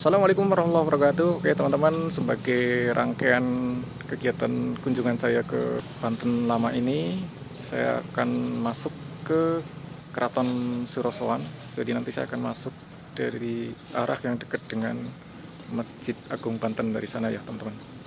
Assalamualaikum warahmatullahi wabarakatuh. Oke teman-teman, sebagai rangkaian kegiatan kunjungan saya ke Banten lama ini, saya akan masuk ke Keraton Surosoan. Jadi nanti saya akan masuk dari arah yang dekat dengan Masjid Agung Banten dari sana ya teman-teman.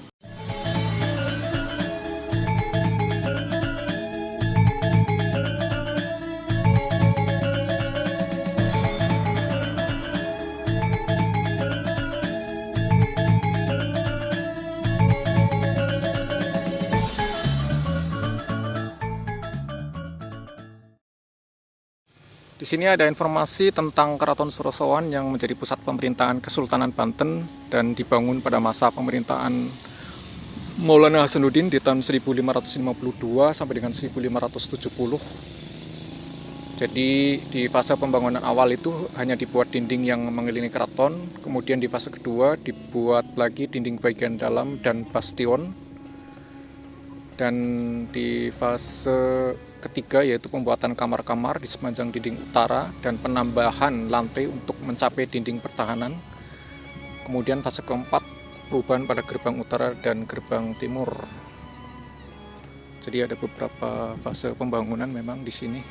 Di sini ada informasi tentang Keraton Surosoan yang menjadi pusat pemerintahan Kesultanan Banten dan dibangun pada masa pemerintahan Maulana Hasanuddin di tahun 1552 sampai dengan 1570. Jadi di fase pembangunan awal itu hanya dibuat dinding yang mengelilingi keraton, kemudian di fase kedua dibuat lagi dinding bagian dalam dan bastion. Dan di fase ketiga yaitu pembuatan kamar-kamar di sepanjang dinding utara dan penambahan lantai untuk mencapai dinding pertahanan. Kemudian fase keempat perubahan pada gerbang utara dan gerbang timur. Jadi ada beberapa fase pembangunan memang di sini.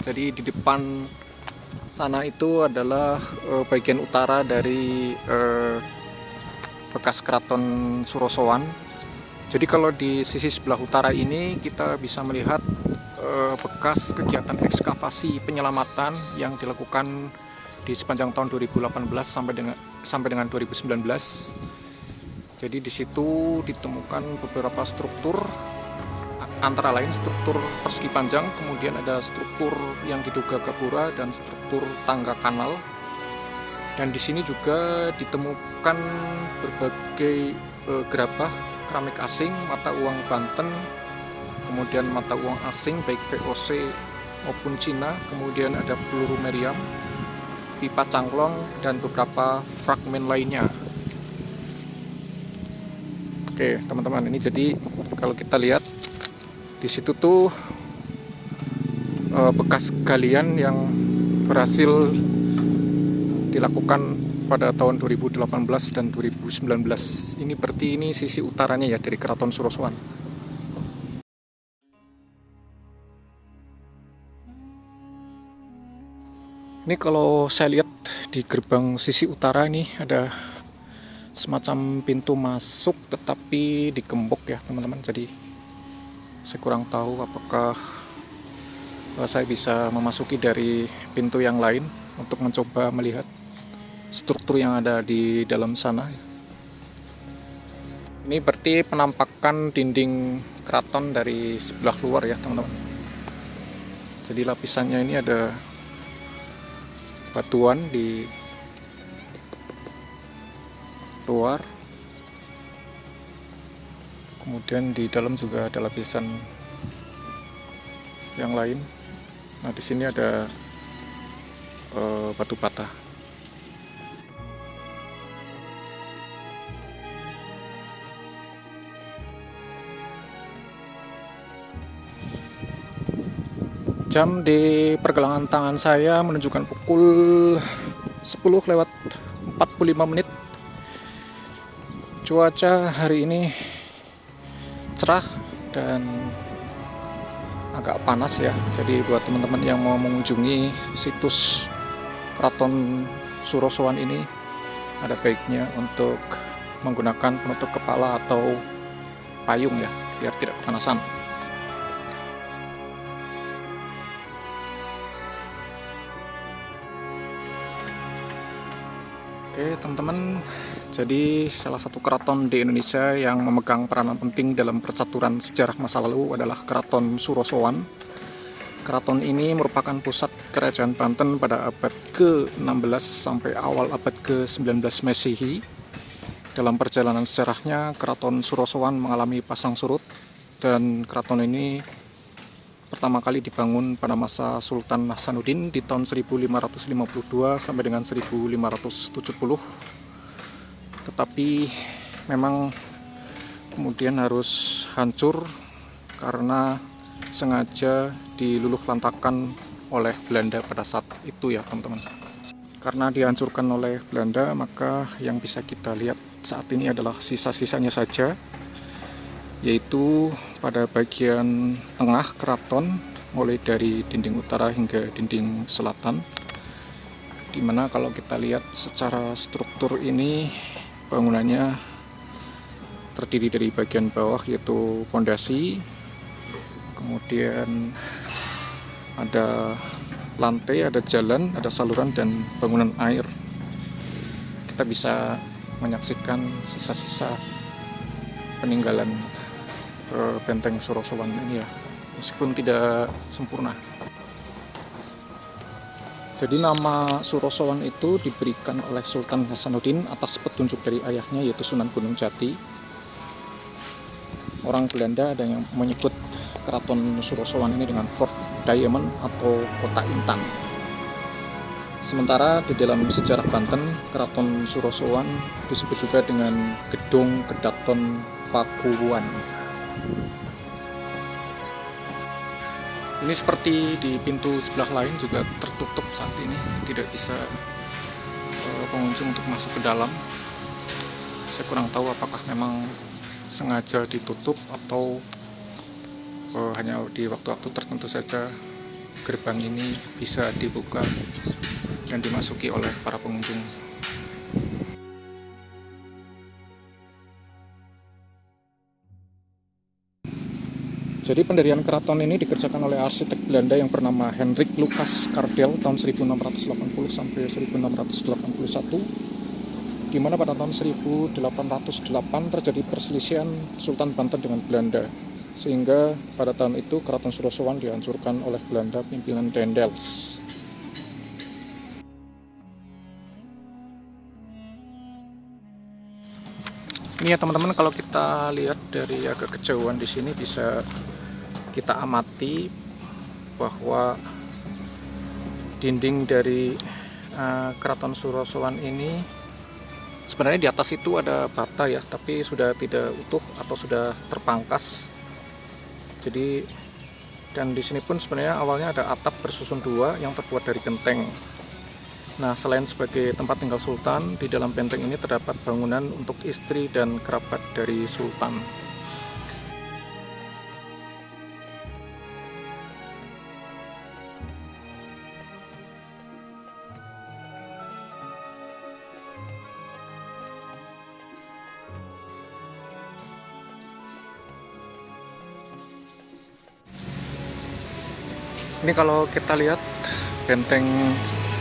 Jadi di depan sana itu adalah bagian utara dari bekas Keraton Surosoan. Jadi kalau di sisi sebelah utara ini kita bisa melihat bekas kegiatan ekskavasi penyelamatan yang dilakukan di sepanjang tahun 2018 sampai dengan 2019. Jadi di situ ditemukan beberapa struktur, antara lain struktur persegi panjang, kemudian ada struktur yang diduga gapura dan struktur tangga kanal. Dan di sini juga ditemukan berbagai gerabah keramik asing, mata uang Banten, kemudian mata uang asing baik VOC maupun Cina, kemudian ada peluru meriam, pipa cangklong, dan beberapa fragmen lainnya. Oke teman-teman, ini jadi kalau kita lihat di situ tuh bekas galian yang berhasil dilakukan pada tahun 2018 dan 2019. Ini berarti ini sisi utaranya ya dari Keraton Surosoan. Ini kalau saya lihat di gerbang sisi utara ini ada semacam pintu masuk tetapi digembok ya teman-teman. Jadi saya kurang tahu apakah saya bisa memasuki dari pintu yang lain untuk mencoba melihat struktur yang ada di dalam sana. Ini berarti penampakan dinding keraton dari sebelah luar ya teman-teman. Jadi lapisannya ini ada batuan di luar, kemudian di dalam juga ada lapisan yang lain. Nah di sini ada batu bata. Jam di pergelangan tangan saya menunjukkan pukul 10:45. Cuaca hari ini cerah dan agak panas ya. Jadi buat teman-teman yang mau mengunjungi situs Keraton Surosoan ini, ada baiknya untuk menggunakan penutup kepala atau payung ya, biar tidak kepanasan. Oke teman-teman, jadi salah satu keraton di Indonesia yang memegang peranan penting dalam percaturan sejarah masa lalu adalah Keraton Surosoan. Keraton ini merupakan pusat kerajaan Banten pada abad ke-16 sampai awal abad ke-19 Masehi. Dalam perjalanan sejarahnya, Keraton Surosoan mengalami pasang surut, dan keraton ini pertama kali dibangun pada masa Sultan Hasanuddin di tahun 1552 sampai dengan 1570. Tetapi memang kemudian harus hancur karena sengaja diluluh lantakan oleh Belanda pada saat itu ya teman-teman. Karena dihancurkan oleh Belanda, maka yang bisa kita lihat saat ini adalah sisa-sisanya saja, yaitu pada bagian tengah keraton, mulai dari dinding utara hingga dinding selatan, dimana kalau kita lihat secara struktur ini bangunannya terdiri dari bagian bawah yaitu pondasi, kemudian ada lantai, ada jalan, ada saluran, dan bangunan air. Kita bisa menyaksikan sisa-sisa peninggalan benteng Surosowan ini ya, meskipun tidak sempurna. Jadi nama Surosowan itu diberikan oleh Sultan Hasanuddin atas petunjuk dari ayahnya yaitu Sunan Gunung Jati. Orang Belanda ada yang menyebut Keraton Surosowan ini dengan Fort Diamond atau Kota Intan. Sementara di dalam sejarah Banten, Keraton Surosowan disebut juga dengan Gedung Kedaton Pakuwuan. Ini seperti di pintu sebelah lain juga tertutup saat ini, tidak bisa pengunjung untuk masuk ke dalam. Saya kurang tahu apakah memang sengaja ditutup atau hanya di waktu-waktu tertentu saja gerbang ini bisa dibuka dan dimasuki oleh para pengunjung. Jadi pendirian keraton ini dikerjakan oleh arsitek Belanda yang bernama Hendrik Lucas Cardel tahun 1680 sampai 1681, di mana pada tahun 1808 terjadi perselisihan Sultan Banten dengan Belanda, sehingga pada tahun itu Keraton Surosowan dihancurkan oleh Belanda pimpinan Daendels. Ini ya teman-teman, kalau kita lihat dari agak kejauhan di sini bisa kita amati bahwa dinding dari Keraton Surosowan ini sebenarnya di atas itu ada bata ya, tapi sudah tidak utuh atau sudah terpangkas. Jadi dan di sini pun sebenarnya awalnya ada atap bersusun dua yang terbuat dari genteng. Nah, selain sebagai tempat tinggal Sultan, di dalam benteng ini terdapat bangunan untuk istri dan kerabat dari Sultan. Ini kalau kita lihat benteng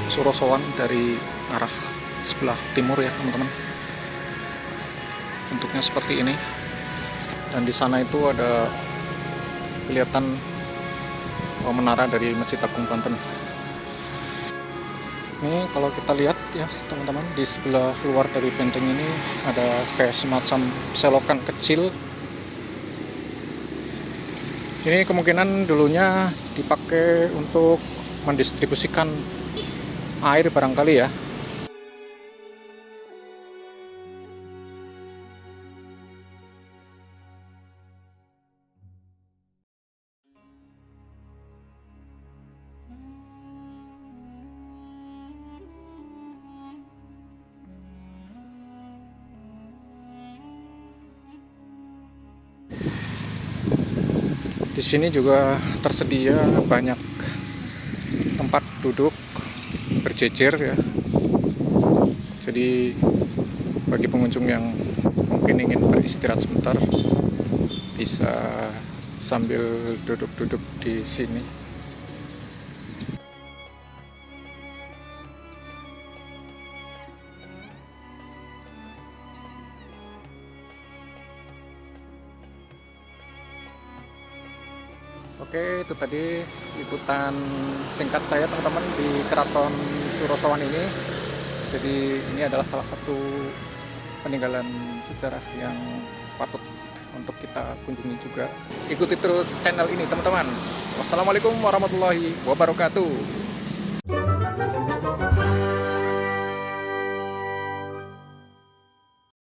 Surosowan dari arah sebelah timur ya teman-teman, bentuknya seperti ini, dan di sana itu ada kelihatan menara dari Masjid Agung Banten. Ini kalau kita lihat ya teman-teman, di sebelah luar dari benteng ini ada kayak semacam selokan kecil. Ini kemungkinan dulunya dipakai untuk mendistribusikan air barangkali ya. Di sini juga tersedia banyak tempat duduk berjejer ya. Jadi bagi pengunjung yang mungkin ingin beristirahat sebentar bisa sambil duduk-duduk di sini. Oke, itu tadi liputan singkat saya teman-teman di Keraton Surosowan ini. Jadi ini adalah salah satu peninggalan sejarah yang patut untuk kita kunjungi juga. Ikuti terus channel ini teman-teman. Wassalamualaikum warahmatullahi wabarakatuh.